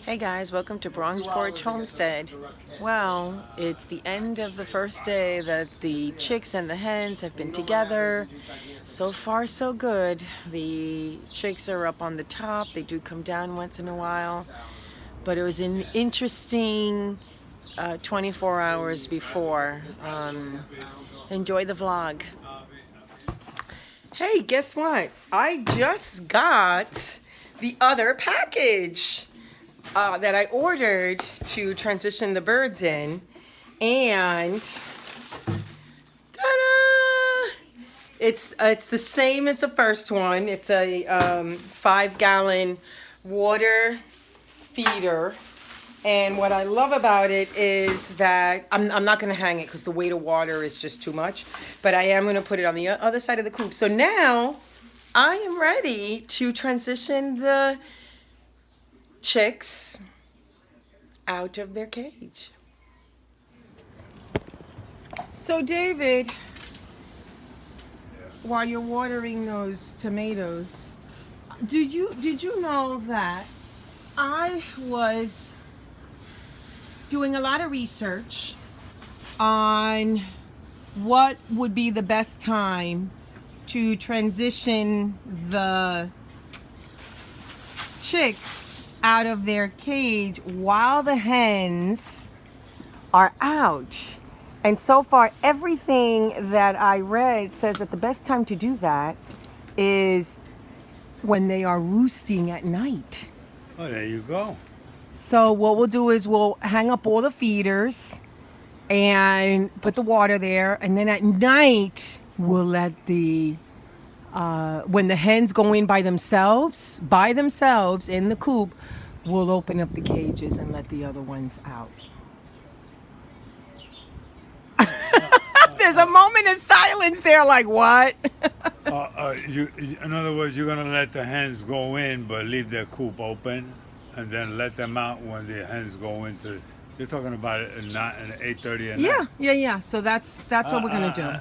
Hey guys, welcome to Bronx Porch Homestead. Well, it's the end of the first day that the chicks and the hens have been together. So far so good. The chicks are up on the top. They do come down once in a while. But it was an interesting 24 hours before. Enjoy the vlog. Hey, guess what? I just got the other package that I ordered to transition the birds in, and ta-da! It's the same as the first one. It's a 5-gallon water feeder, and what I love about it is that I'm not going to hang it because the weight of water is just too much, but I am going to put it on the other side of the coop. So now I am ready to transition the chicks out of their cage. So David, while you're watering those tomatoes, did you know that I was doing a lot of research on what would be the best time to transition the chicks out of their cage while the hens are out. And so far, everything that I read says that the best time to do that is when they are roosting at night. Oh, there you go. So what we'll do is we'll hang up all the feeders and put the water there, and then at night we'll let the when the hens go in by themselves in the coop, we'll open up the cages and let the other ones out. There's a moment of silence there, like what? In other words, you're gonna let the hens go in, but leave their coop open, and then let them out when the hens go into. You're talking about it at 8:30 at night. Yeah. So that's what we're gonna do.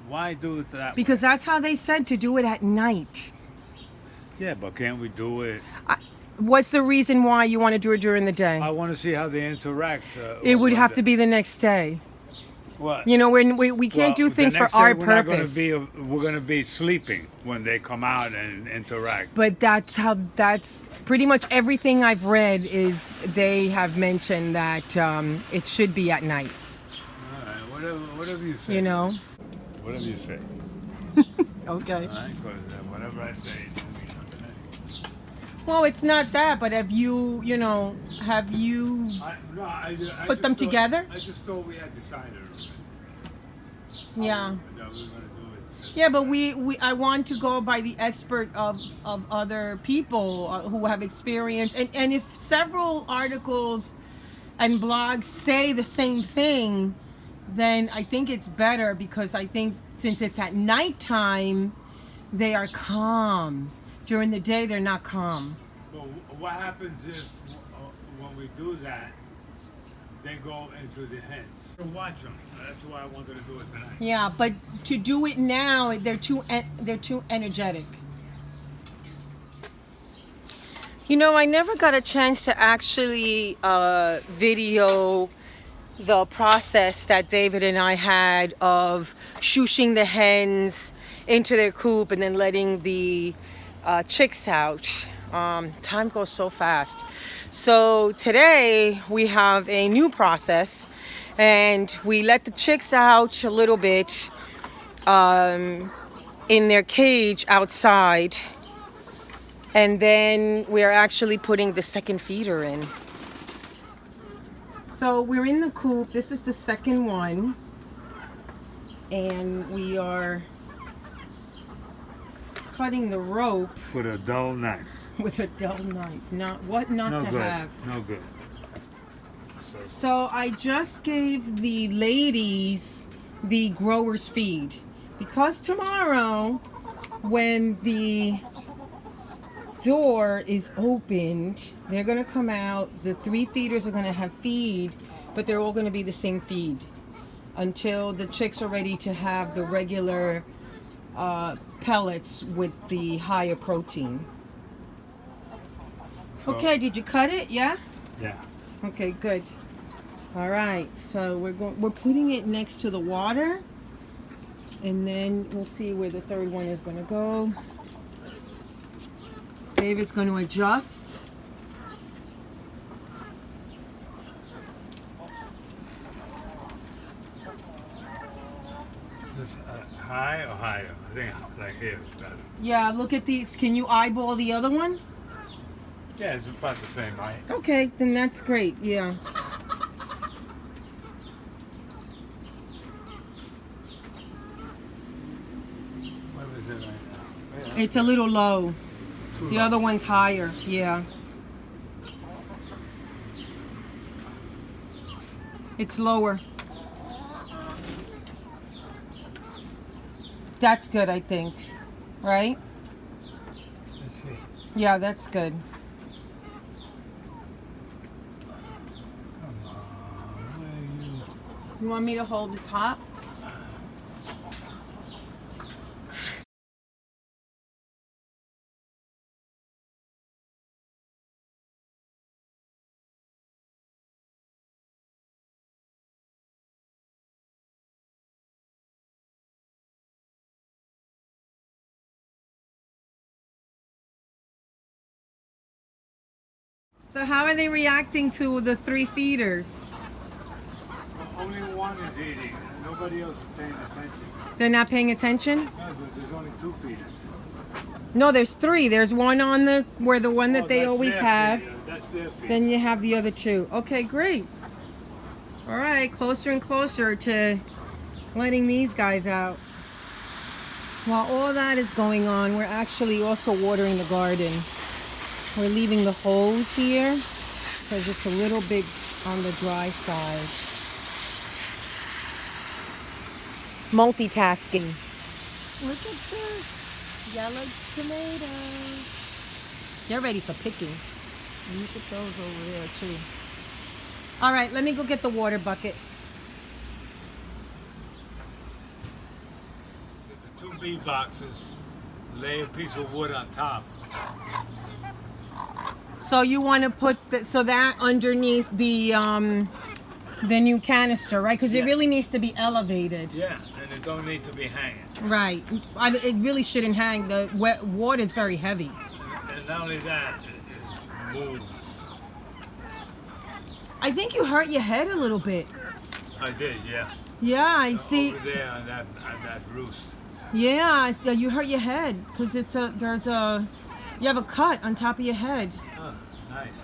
Why do it that Because way? that's how they said to do it at night. Yeah, but can't we do it? What's the reason why you want to do it during the day? I want to see how they interact. It would have to be the next day. What? You know, we can't do things for our purpose. We're gonna be sleeping when they come out and interact. But that's pretty much everything I've read is they have mentioned that it should be at night. All right, whatever you say. You know? Whatever you say. Okay. All right, because whatever I say, it don't mean nothing. Well, it's not that, but have you I put them together? I just thought we had decided already. Yeah. That we were going to do it. Yeah, but I want to go by the expert of other people who have experience, and if several articles and blogs say the same thing, then I think it's better, because I think since it's at nighttime, they are calm. During the day, they're not calm. But what happens if, when we do that, they go into the hens? To watch them. That's why I wanted to do it tonight. Yeah, but to do it now, they're too energetic. You know, I never got a chance to actually video the process that David and I had of shooshing the hens into their coop and then letting the chicks out. Time goes so fast. So today we have a new process, and we let the chicks out a little bit in their cage outside, and then we're actually putting the second feeder in. So we're in the coop. This is the second one, and we are cutting the rope With a dull knife. with a dull knife. Not No to good. have. No good. So I just gave the ladies the grower's feed, because tomorrow, when the door is opened, they're gonna come out. The 3 feeders are gonna have feed, but they're all gonna be the same feed until the chicks are ready to have the regular pellets with the higher protein. So, Okay, did you cut it? Yeah? Yeah. Okay, good. All right, so we're putting it next to the water, and then we'll see where the third one is going to go. David's going to adjust. This, high or higher? I think like here is better. Yeah, look at these. Can you eyeball the other one? Yeah, it's about the same height. Okay, then that's great. Yeah. What is it right now? Yeah, It's a little low. too The low. other one's higher. Yeah. It's lower. That's good, I think. Right? Let's see. Yeah, that's good. Come on, where are you? You want me to hold the top? So how are they reacting to the 3 feeders? Only one is eating. Nobody else is paying attention. They're not paying attention? No, but there's only 2 feeders. No, there's 3. There's one on the where the one that Oh, they that's always their have. feeder. That's their feeder. Then you have the other 2. Okay, great. All right, closer and closer to letting these guys out. While all that is going on, we're actually also watering the garden. We're leaving the hose here because it's a little bit on the dry side. Multitasking. Look at the yellow tomatoes. They're ready for picking. Look at those over there too. All right, let me go get the water bucket. The 2 bee boxes, lay a piece of wood on top. So you want to put that underneath the new canister, right? Because it Yeah. really needs to be elevated. Yeah, and it don't need to be hanging. Right. It really shouldn't hang. The wet water is very heavy. And not only that, it moves. I think you hurt your head a little bit. I did, yeah. Yeah, I see. Over there on that roost. Yeah, so you hurt your head because you have a cut on top of your head. Oh, nice.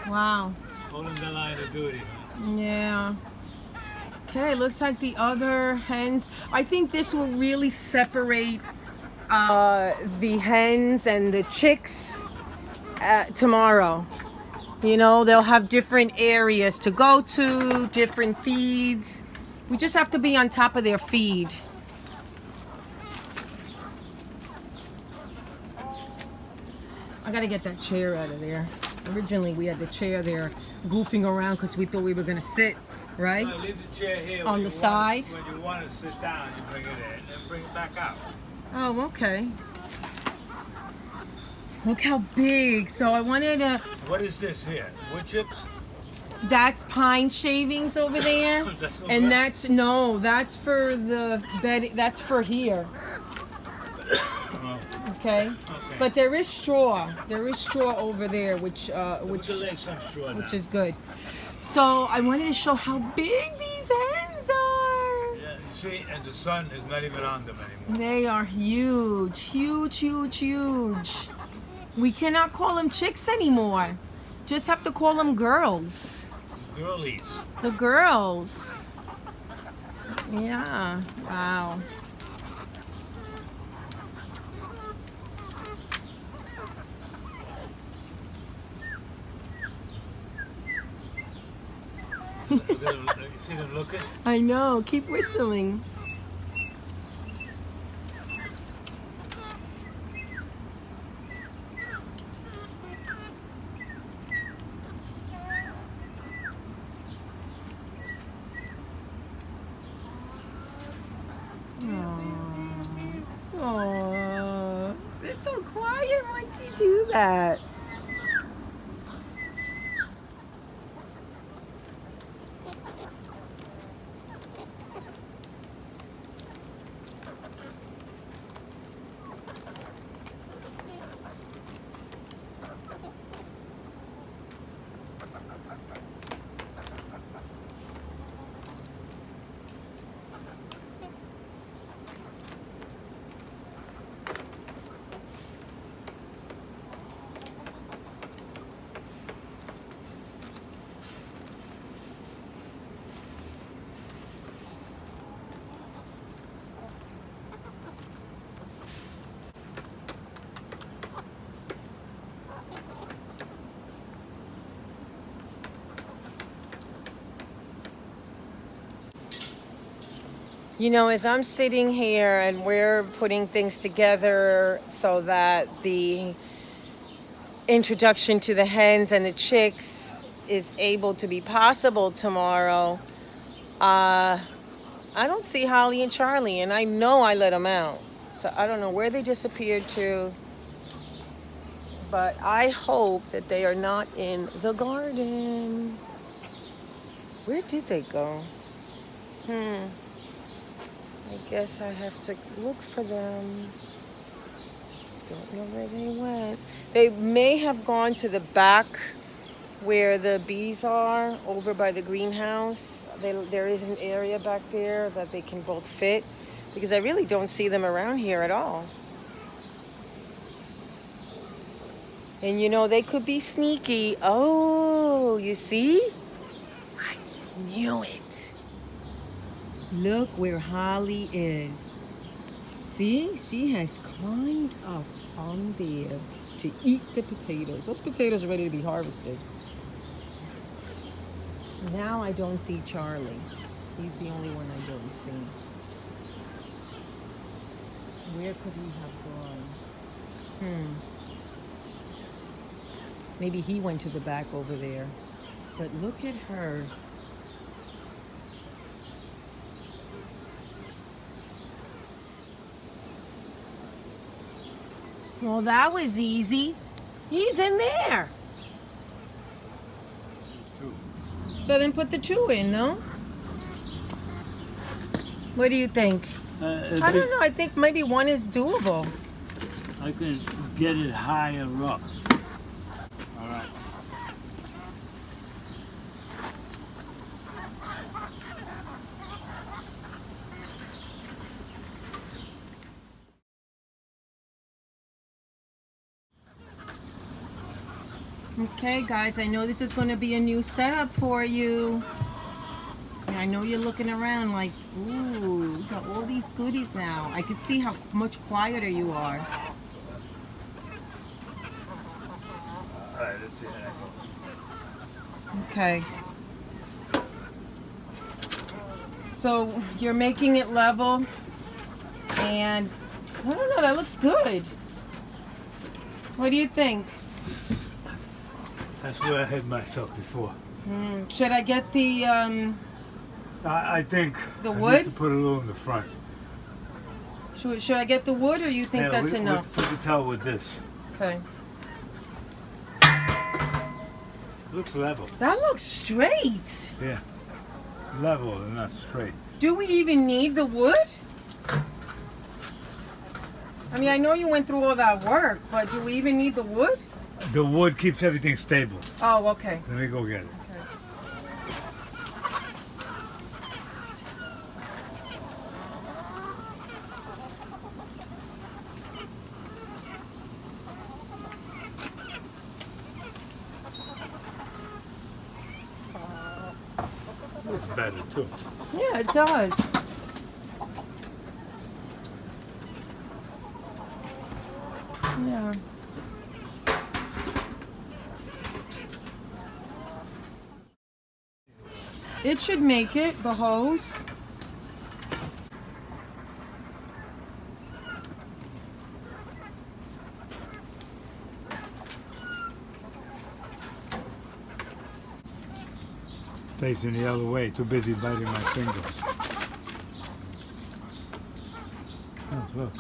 Wow. Holding the line of duty. Yeah. Okay, looks like the other hens. I think this will really separate the hens and the chicks tomorrow. You know, they'll have different areas to go to, different feeds. We just have to be on top of their feed. I gotta get that chair out of there. Originally, we had the chair there goofing around because we thought we were gonna sit, right? No, leave the chair here. On the side? When you want to sit down, you bring it in and then bring it back out. Oh, okay. Look how big. So I wanted to. What is this here? Wood chips? That's pine shavings over there, That's no and good? that's for the bed. That's for here. Oh, Okay. okay. But there is straw. There is straw over there, which We can lay some straw down. is good. So I wanted to show how big these hens are. Yeah, you see, and the sun is not even on them anymore. They are huge, huge, huge, huge. We cannot call them chicks anymore. Just have to call them girls. Girlies. The girls. Yeah. Wow. You see them looking? I know. Keep whistling. Oh, they're so quiet once you do that. You know, as I'm sitting here and we're putting things together so that the introduction to the hens and the chicks is able to be possible tomorrow, I don't see Holly and Charlie, and I know I let them out. So I don't know where they disappeared to, but I hope that they are not in the garden. Where did they go? I guess I have to look for them. Don't know where they went. They may have gone to the back where the bees are, over by the greenhouse. There is an area back there that they can both fit, because I really don't see them around here at all. And you know, they could be sneaky. Oh, you see? I knew it. Look where Holly is. See, she has climbed up on there to eat the potatoes. Those potatoes are ready to be harvested. Now I don't see Charlie. He's the only one I don't see. Where could he have gone? Maybe he went to the back over there. But look at her. Well, that was easy. He's in there. So then put the 2 in, no? What do you think? I don't know. I think maybe 1 is doable. I can get it higher up. All right. Okay, guys, I know this is going to be a new setup for you. And I know you're looking around like, ooh, we got all these goodies now. I can see how much quieter you are. All right, let's see how that goes. Okay. So you're making it level, and I don't know, that looks good. What do you think? That's where I hit myself before. Should I get the I think The I wood? need to put a little in the front. should I get the wood, or you think that's enough? We can tell with this. Okay. Looks level. That looks straight. Yeah. Level and not straight. Do we even need the wood? I mean, I know you went through all that work, but do we even need the wood? The wood keeps everything stable. Oh, okay. Let me go get it. Looks better too. Yeah, it does. Yeah. It should make it, the hose. Facing the other way, too busy biting my fingers. Oh, look.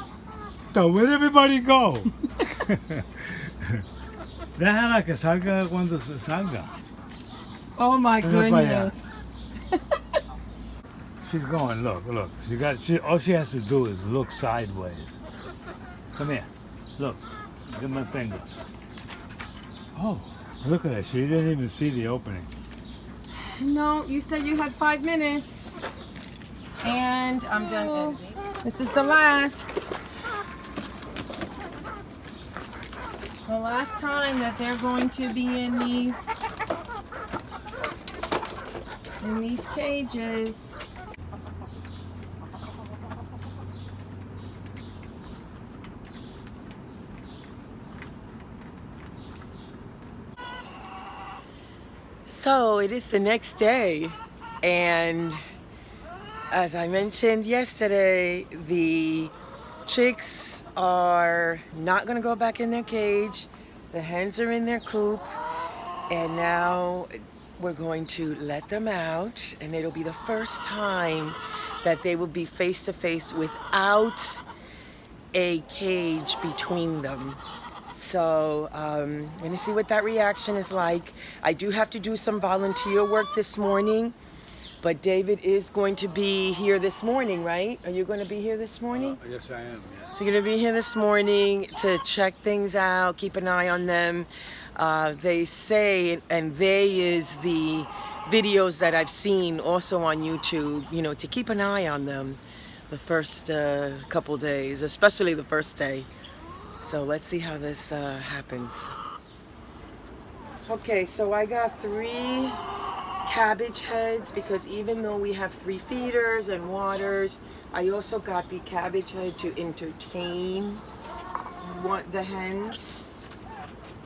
So where'd everybody go? Déjala que salga cuando se salga. Oh my Mira para allá. goodness. She's going. Look, look. All she has to do is look sideways. Come here. Look. Give my finger. Oh, look at that. She didn't even see the opening. No, you said you had 5 minutes. And I'm done editing. This is the last time that they're going to be in these cages. So it is the next day, and as I mentioned yesterday, the chicks are not gonna go back in their cage. The hens are in their coop, and now we're going to let them out, and it'll be the first time that they will be face to face without a cage between them. So I'm gonna see what that reaction is like. I do have to do some volunteer work this morning, but David is going to be here this morning, right? Are you going to be here this morning? Yes, I am. Yes. So you're going to be here this morning to check things out, keep an eye on them. They say, and they is the videos that I've seen also on YouTube, you know, to keep an eye on them the first couple days, especially the first day. So let's see how this happens. Okay, so I got 3 cabbage heads, because even though we have 3 feeders and waters, I also got the cabbage head to entertain the hens.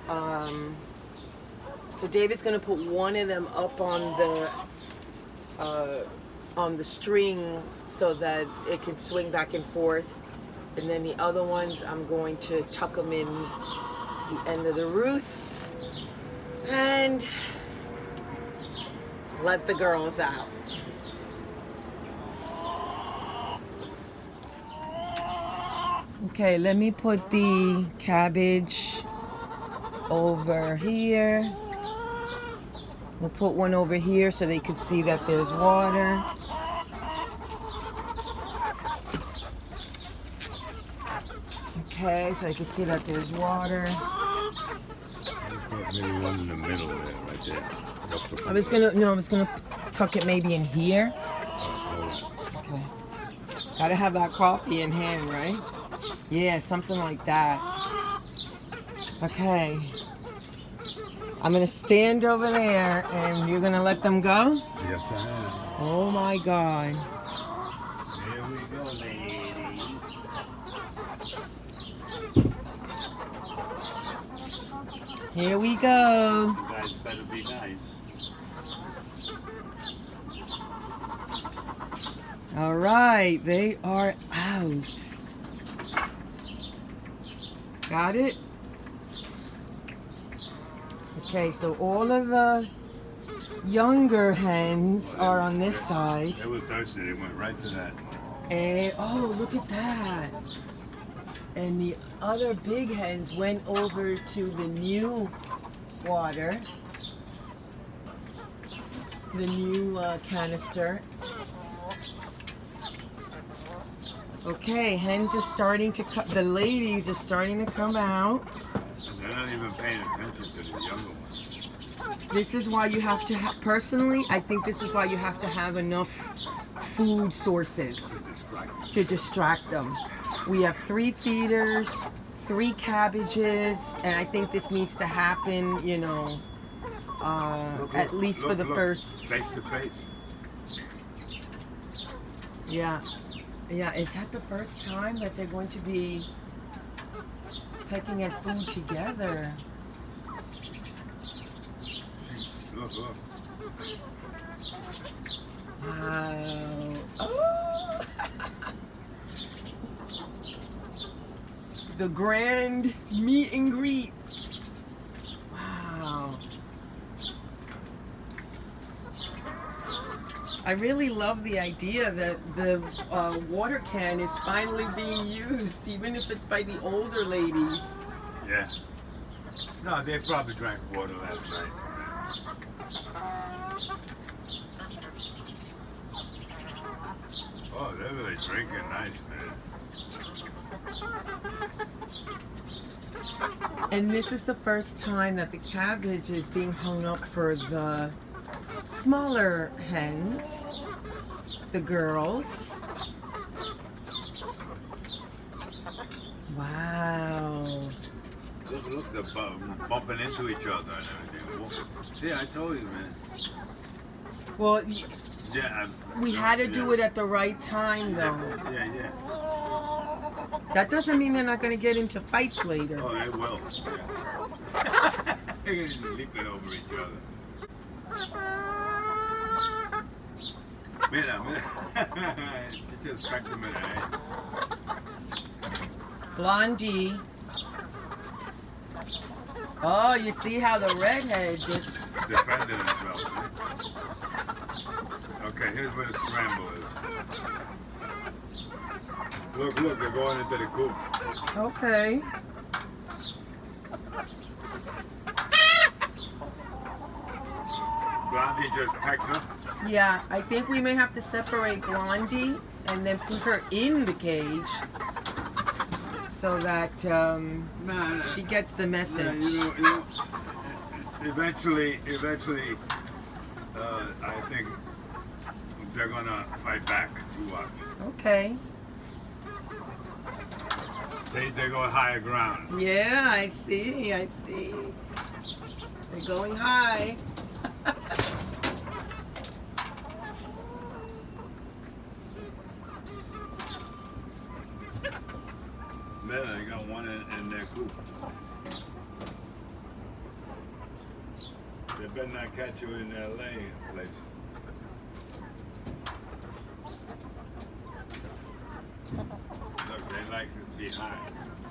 So David's gonna put one of them up on the string so that it can swing back and forth. And then the other ones, I'm going to tuck them in the end of the roosts and let the girls out. Okay, let me put the cabbage over here. We'll put one over here so they can see that there's water. Okay, so I can see that there's water. Maybe one in the middle there, right there. I was gonna tuck it maybe in here. Okay. Gotta have that coffee in hand, right? Yeah, something like that. Okay. I'm gonna stand over there, and you're gonna let them go? Yes, I am. Oh my God. Here we go, lady. Here we go. You guys better be nice. All right, they are out. Got it? Okay, so all of the younger hens are on this side. They were thirsty. They went right to that. And, oh, look at that. And the other big hens went over to the new water, the new canister. Okay, hens are starting to cut. The ladies are starting to come out. They're not even paying attention to the younger ones. This is why you have to personally, I think this is why you have to have enough food sources to distract them. We have 3 feeders, 3 cabbages, and I think this needs to happen, you know, at least for the first. Face to face. Yeah. Yeah, is that the first time that they're going to be pecking at food together? Look, look. Wow. Oh! The grand meet and greet. Wow. I really love the idea that the water can is finally being used, even if it's by the older ladies. Yeah. No, they probably drank water last night. Oh, they're really drinking nice, man. And this is the first time that the cabbage is being hung up for the smaller hens, the girls. Wow. Look, they're bumping into each other and everything. See, I told you, man. Well, Yeah, we had to do it at the right time, though. Yeah. That doesn't mean they're not going to get into fights later. Oh, they will. Yeah. They're going to leap it over each other. Mira. Just back to minute, eh? Blondie. Oh, you see how the redhead just... Defending himself, eh? Okay, here's where the scramble is. Look, they're going into the coop. Okay. Blondie just packed her. Yeah, I think we may have to separate Blondie and then put her in the cage so that Nah, she gets the message. yeah, you know, eventually, I think they're gonna fight back. You watch. Okay. They go higher ground. Yeah, I see. They're going high. Man, they got one in their coop. They better not catch you in their laying place. Look, they like to be high.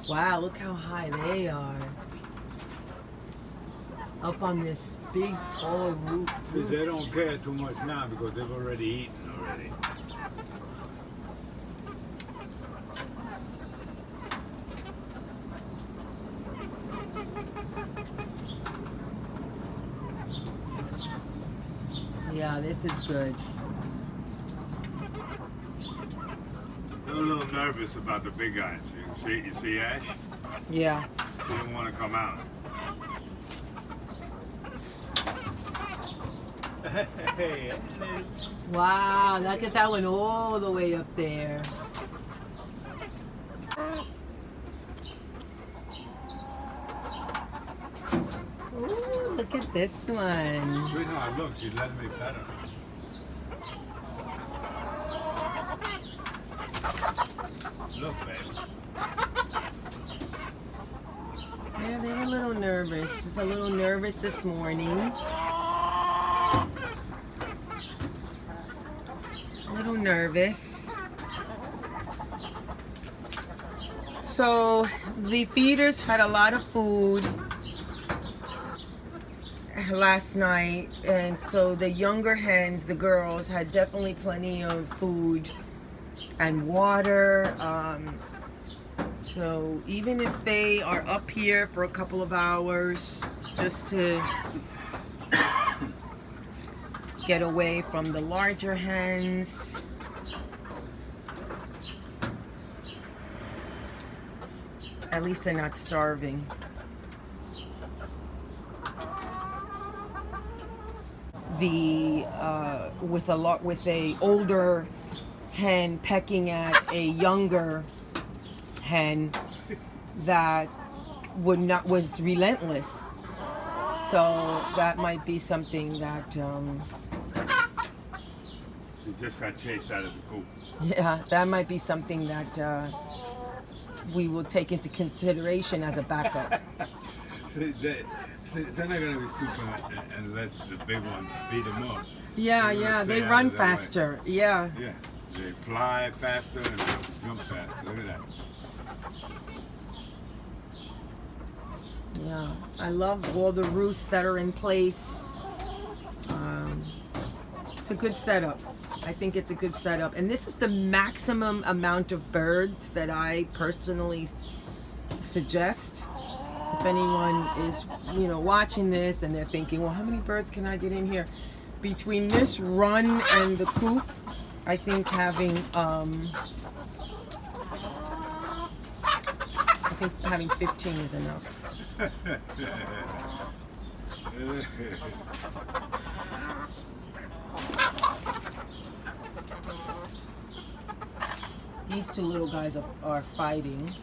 Wow, look how high they are. Up on this big, tall roof. They don't care too much now because they've already eaten already. Yeah, this is good. They're a little nervous about the big guys. You see Ash? Yeah. She didn't want to come out. Hey, Wow, look at that one all the way up there. Ooh, look at this one. Sweetheart, look, she's letting me pet her. Look, baby. Yeah, they were a little nervous. It's a little nervous this morning. A little nervous. So the feeders had a lot of food last night, and so the younger hens, the girls, had definitely plenty of food and water. So even if they are up here for a couple of hours just to get away from the larger hens, at least they're not starving. With a older hen pecking at a younger hen that was relentless. So that might be something that She just got chased out of the coop. yeah, that might be something that we will take into consideration as a backup. They're not going to be stupid and let the big one beat them up. Yeah, they run faster. Yeah. Yeah, they fly faster and jump faster. Look at that. Yeah, I love all the roosts that are in place. It's a good setup. I think it's a good setup. And this is the maximum amount of birds that I personally suggest. If anyone is, watching this and they're thinking, well, how many birds can I get in here? Between this run and the coop, I think having 15 is enough. These two little guys are fighting.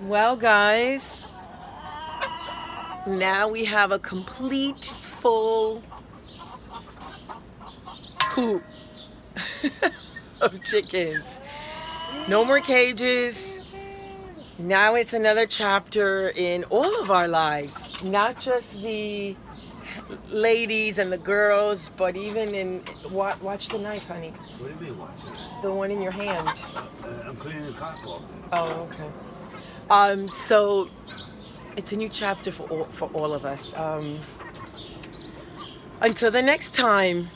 Well, guys, now we have a complete full coop of chickens. No more cages. Now it's another chapter in all of our lives, not just the ladies and the girls, but even in watch the knife, honey. What do you mean watching? The one in your hand. I'm cleaning the car off. Oh, okay. So it's a new chapter for all of us. Until the next time.